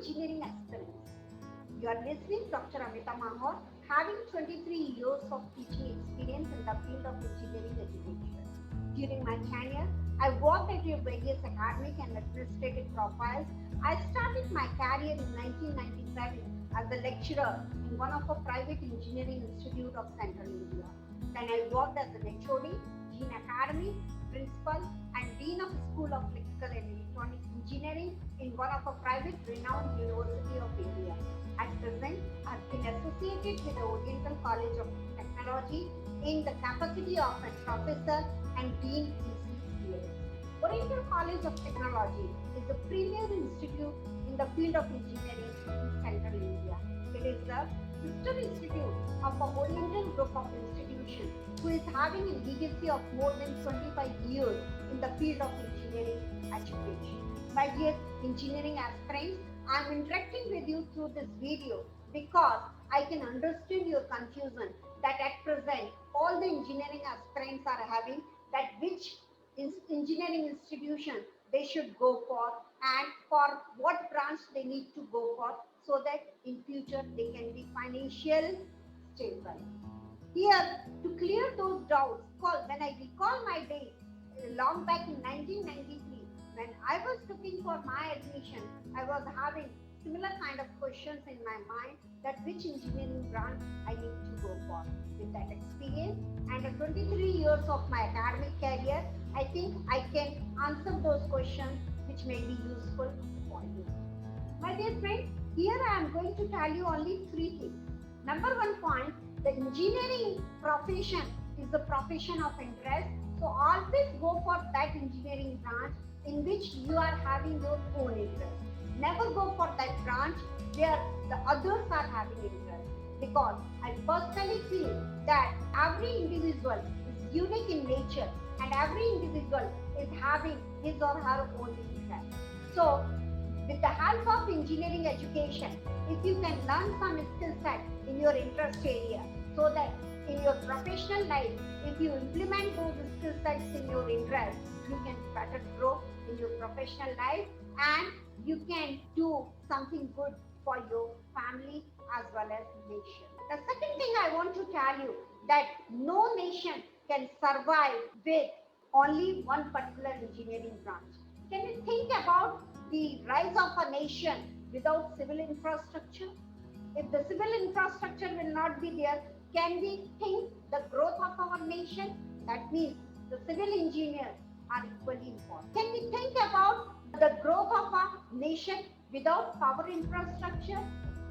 engineering aspirants. You are listening to Dr. Amita Mahor, having 23 years of teaching experience in the field of engineering education. During my tenure, I worked at various academic and administrative profiles. I started my career in 1997 as a lecturer in one of a private engineering institute of Central India. Then I worked as an HOD, Dean Academy, Principal, and Dean of School of Electrical and Electronics Engineering in one of a private renowned university of India. At present, I have been associated with the Oriental College of Technology in the capacity of a professor and dean in CCS. Oriental College of Technology is the premier institute in the field of engineering in Central India. It is the sister institute of a Oriental group of institutions who is having a legacy of more than 25 years in the field of engineering education. My dear engineering aspirants, I am interacting with you through this video because I can understand your confusion that at present all the engineering aspirants are having, that which engineering institution they should go for and for what branch they need to go for, so that in future they can be financially stable. Here, to clear those doubts, when I recall my days long back in 1993, when I was looking for my admission, I was having similar kind of questions in my mind, that which engineering branch I need to go for. With that experience and 23 years of my academic career, I think I can answer those questions which may be useful for you. My dear friends, here I am going to tell you only three things. Number one point, the engineering profession is the profession of interest. So always go for that engineering branch in which you are having your own interest. Never go for that branch where the others are having interest. Because I personally feel that every individual is unique in nature and every individual is having his or her own interest. So with the help of engineering education, if you can learn some skill set in your interest area, so that in your professional life, if you implement those skill sets in your interest, you can better grow in your professional life and you can do something good for your family as well as nation. The second thing I want to tell you, that no nation can survive with only one particular engineering branch. Can you think about the rise of a nation without civil infrastructure? If the civil infrastructure will not be there, can we think the growth of our nation? That means the civil engineers are equally important. Can we think about the growth of a nation without power infrastructure?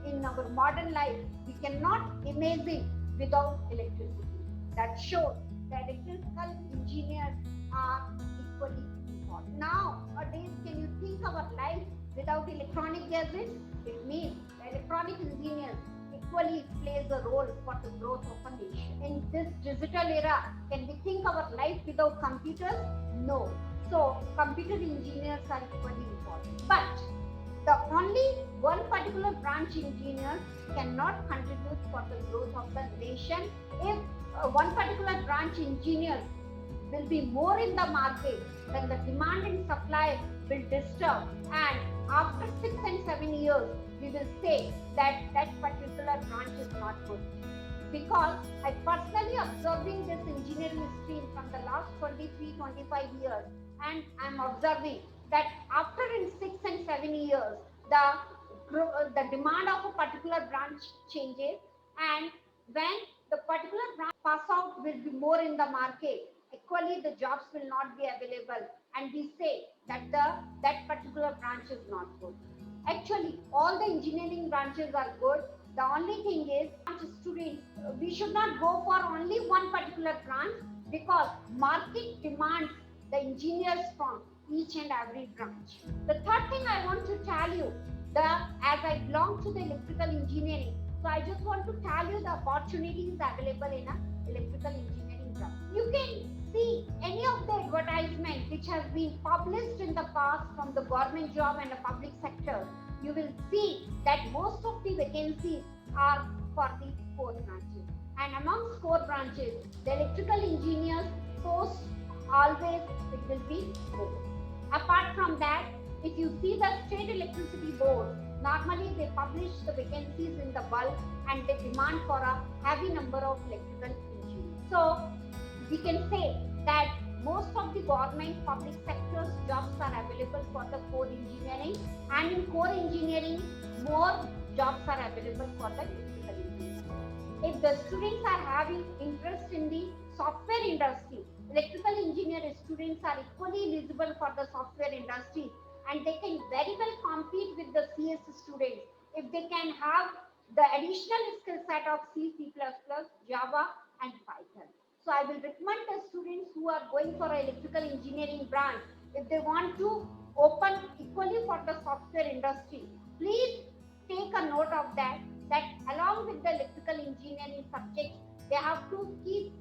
In our modern life, we cannot imagine without electricity. That shows that electrical engineers are equally important. Nowadays, can you think our life without electronic gadgets? It means the electronic engineers equally plays a role for the growth of a nation. In this digital era, can we think our life without computers? No. So, computer engineers are equally important. But the only one particular branch engineer cannot contribute for the growth of the nation if one particular branch engineer will be more in the market, then the demand and supply will disturb, and after 6 and 7 years we will say that that particular branch is not good. Because I personally observing this engineering stream from the last 23-25 years, and I am observing that after in 6 and 7 years the demand of a particular branch changes, and when the particular branch pass out will be more in the market, equally the jobs will not be available, and we say that that particular branch is not good. Actually, all the engineering branches are good. The only thing is, students, we should not go for only one particular branch, because market demands the engineers from each and every branch. The third thing I want to tell you, as I belong to the electrical engineering, so I just want to tell you the opportunities available in an electrical engineering branch. You can see any of the advertisement which has been published in the past from the government job and the public sector. You will see that most of the vacancies are for the core branches. And amongst core branches, the electrical engineers post always it will be more. Apart from that, if you see the state electricity board, Normally, they publish the vacancies in the bulk and they demand for a heavy number of electrical engineers. So, we can say that most of the government public sector's jobs are available for the core engineering, and in core engineering, more jobs are available for the electrical engineering. If the students are having interest in the software industry, electrical engineer students are equally eligible for the software industry, and they can very well compete with the CS students if they can have the additional skill set of C, C++, Java, and Python. So I will recommend the students who are going for an electrical engineering branch, if they want to open equally for the software industry, please take a note of that along with the electrical engineering subjects, they have to keep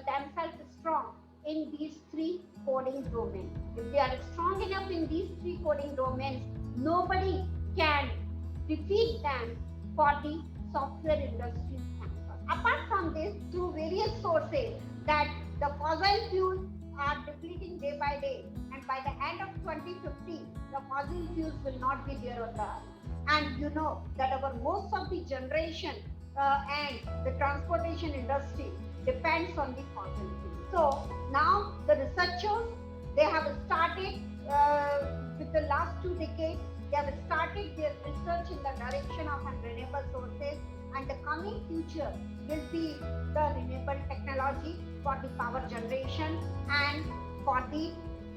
themselves strong in these three coding domains. If they are strong enough in these three coding domains, nobody can defeat them for the software industry sector. Apart from this, through various sources, that the fossil fuels are depleting day by day, and by the end of 2050, the fossil fuels will not be there on the earth. And you know that our most of the generation and the transportation industry depends on the fossil fuels. So now the researchers, they have started with the last 2 decades, they have started their research in the direction of renewable sources, and the coming future will be the renewable technology for the power generation and for the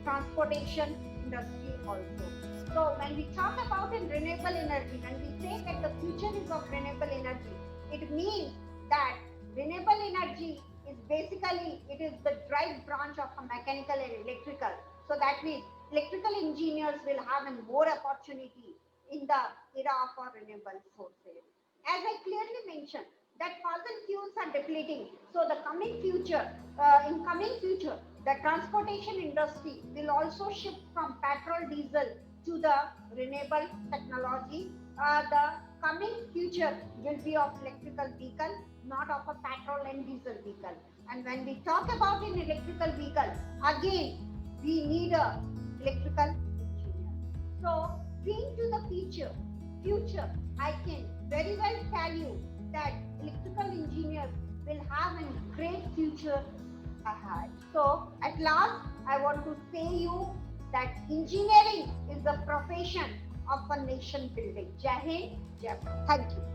transportation industry also. So when we talk about renewable energy, when we say that the future is of renewable energy, it means that renewable energy is basically, it is the drive branch of a mechanical and electrical. So that means electrical engineers will have a more opportunity in the era of our renewable sources. As I clearly mentioned, that fossil fuels are depleting. So the coming future, in coming future, the transportation industry will also shift from petrol, diesel to the renewable technology. The coming future will be of electrical vehicle, not of a petrol and diesel vehicle. And when we talk about an electrical vehicle, again, we need a electrical engineer. So, being to the future, I can very well tell you that electrical engineers will have a great future ahead. So, at last, I want to say you that engineering is the profession of a nation building. Jai Hind, Jai Bharat. Thank you.